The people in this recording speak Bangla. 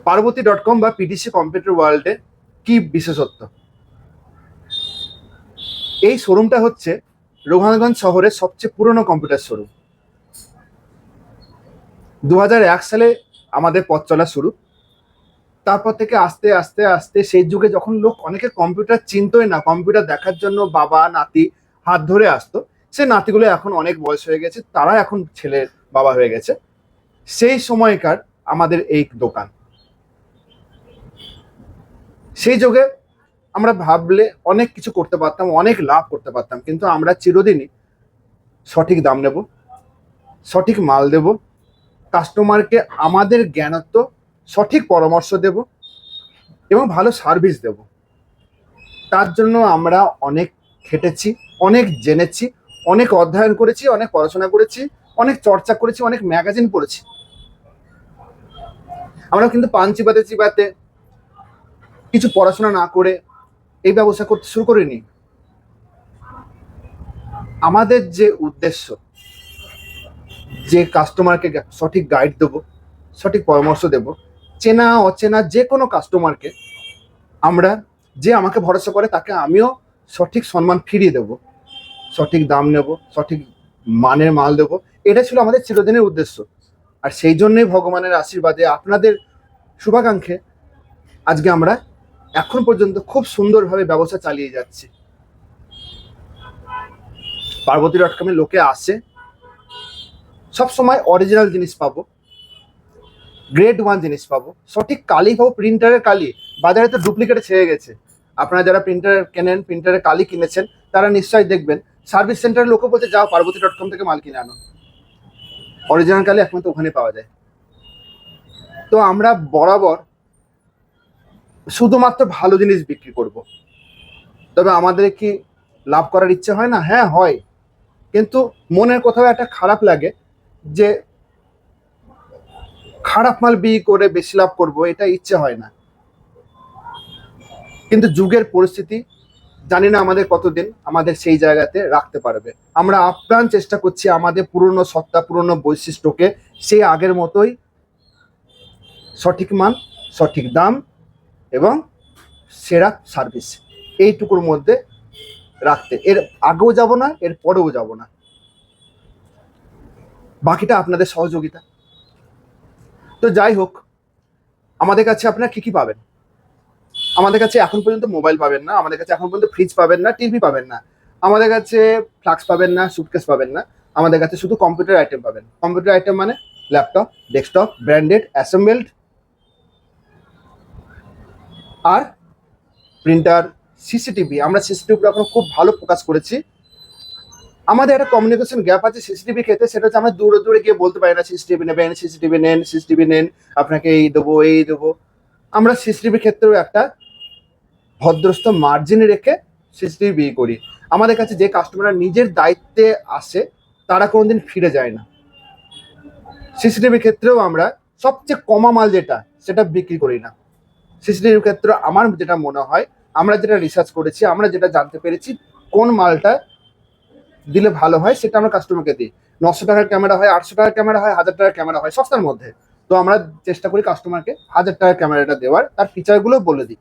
পার্বতী.com বা পিডিসি কম্পিউটার ওয়ার্ল্ডে কি বিশেষত্ব? এই শোরুমটা হচ্ছে রঘুনাথগঞ্জ শহরের সবচেয়ে পুরনো কম্পিউটার শোরুম। 2001 সালে আমাদের পথ চলা শুরু। তারপর থেকে আস্তে আস্তে আস্তে সেই যুগে যখন লোক অনেকে কম্পিউটার চিনতই না, কম্পিউটার দেখার জন্য বাবা নাতি হাত ধরে আসতো, সে নাতিগুলো এখন অনেক বয়স হয়ে গেছে, তারা এখন ছেলের বাবা হয়ে গেছে। সেই সময়কার আমাদের এই দোকান, সেই যুগে আমরা ভাবলে অনেক কিছু করতে পারতাম, অনেক লাভ করতে পারতাম, কিন্তু আমরা চিরদিনই সঠিক দাম নেব, সঠিক মাল দেব, কাস্টমারকে আমাদের জ্ঞানত্ব সঠিক পরামর্শ দেব এবং ভালো সার্ভিস দেব। তার জন্য আমরা অনেক খেটেছি, অনেক জেনেছি, অনেক অধ্যয়ন করেছি, অনেক পড়াশোনা করেছি, অনেক চর্চা করেছি, অনেক ম্যাগাজিন পড়েছি। আমরা কিন্তু পান চিবাতে চিবাতে কিছু পড়াশোনা না করে এই ব্যবসা করতে শুরু করিনি। আমাদের যে উদ্দেশ্য, যে কাস্টমারকে সঠিক গাইড দেব, সঠিক পরামর্শ দেব, চেনা অচেনা যে কোনো কাস্টমারকে আমরা, যে আমাকে ভরসা করে তাকে আমিও সঠিক সম্মান ফিরিয়ে দেব, সঠিক দাম নেব, সঠিক মানের মাল দেব। এটা ছিল আমাদের চিরদিনের উদ্দেশ্য। আর সেই জন্যই ভগবানের আশীর্বাদে, আপনাদের শুভাকাঙ্ক্ষে আজকে আমরা এখন পর্যন্ত খুব সুন্দরভাবে ব্যবসা চালিয়ে যাচ্ছি। পার্বতী.com লোকে আসে, সবসময় অরিজিনাল জিনিস পাবো, গ্রেড 1 জিনিস পাবো, সঠিক কালি পাবো, প্রিন্টারের কালি। বাজারে তো ডুপ্লিকেটে ছেড়ে গেছে। আপনারা যারা প্রিন্টার কেনেন, প্রিন্টারের কালি কিনেছেন, তারা নিশ্চয়ই দেখবেন সার্ভিস সেন্টারের লোকে বলছে যাও পার্বতী.com থেকে মাল কিনে আনো, অরিজিনাল কালি একমাত্র ওখানে পাওয়া যায়। তো আমরা বরাবর শুধুমাত্র ভালো জিনিস বিক্রি করব। তবে আমাদের কি লাভ করার ইচ্ছে হয় না? হ্যাঁ হয়, কিন্তু মনের কোথাও একটা খারাপ লাগে যে খারাপ মাল বিক্রি করে বেশি লাভ করব, এটা ইচ্ছে হয় না। কিন্তু যুগের পরিস্থিতি জানি না আমাদের কতদিন আমাদের সেই জায়গাতে রাখতে পারবে। আমরা আপ্রাণ চেষ্টা করছি আমাদের পুরনো সত্তা, পুরনো বৈশিষ্ট্যকে সেই আগের মতোই সঠিক মান, সঠিক দাম এবং সেরা সার্ভিস, এইটুকুর মধ্যে রাখতে। এর আগেও যাব না, এর পরেও যাব না, বাকিটা আপনাদের সহযোগিতা। তো যাই হোক, আমাদের কাছে আপনারা কি কি পাবেন? আমাদের কাছে এখন পর্যন্ত মোবাইল পাবেন না, আমাদের কাছে এখন পর্যন্ত ফ্রিজ পাবেন না, টিভি পাবেন না, আমাদের কাছে ফ্লাক্স পাবেন না, সুটকেস পাবেন না। আমাদের কাছে শুধু কম্পিউটার আইটেম পাবেন। কম্পিউটার আইটেম মানে ল্যাপটপ, ডেস্কটপ, ব্র্যান্ডেড, অ্যাসেম্বলড, আর প্রিন্টার, সিসিটিভি। আমরা সিসিটিভির এখন খুব ভালো ফোকাস করেছি। আমাদের একটা কমিউনিকেশন গ্যাপ আছে সিসিটিভি ক্ষেত্রে, সেটা হচ্ছে আমরা দূরে দূরে গিয়ে বলতে পারি না সিসিটিভি নেবেন, সিসিটিভি নেন, সিসিটিভি নেন, আপনাকে এই দেবো, এই দেবো। আমরা সিসিটিভির ক্ষেত্রেও একটা ভদ্রস্থ মার্জিন রেখে সিসিটিভি বিক্রি করি। আমাদের কাছে যে কাস্টমাররা নিজের দায়িত্বে আসে, তারা কোনোদিন ফিরে যায় না। সিসিটিভির ক্ষেত্রেও আমরা সবচেয়ে কমা মাল যেটা, সেটা বিক্রি করি না। সিসিটিভির ক্ষেত্রে আমার যেটা মনে হয়, আমরা যেটা রিসার্চ করেছি, আমরা যেটা জানতে পেরেছি, কোন মালটা দিলে ভালো হয় সেটা আমরা কাস্টমারকে দিই। 900 টাকার ক্যামেরা হয়, 800 টাকার ক্যামেরা হয়, 1000 টাকার ক্যামেরা হয়, সস্তার মধ্যে। তো আমরা চেষ্টা করি কাস্টমারকে 1000 টাকার ক্যামেরাটা দেওয়ার, তার ফিচারগুলো বলে দিই।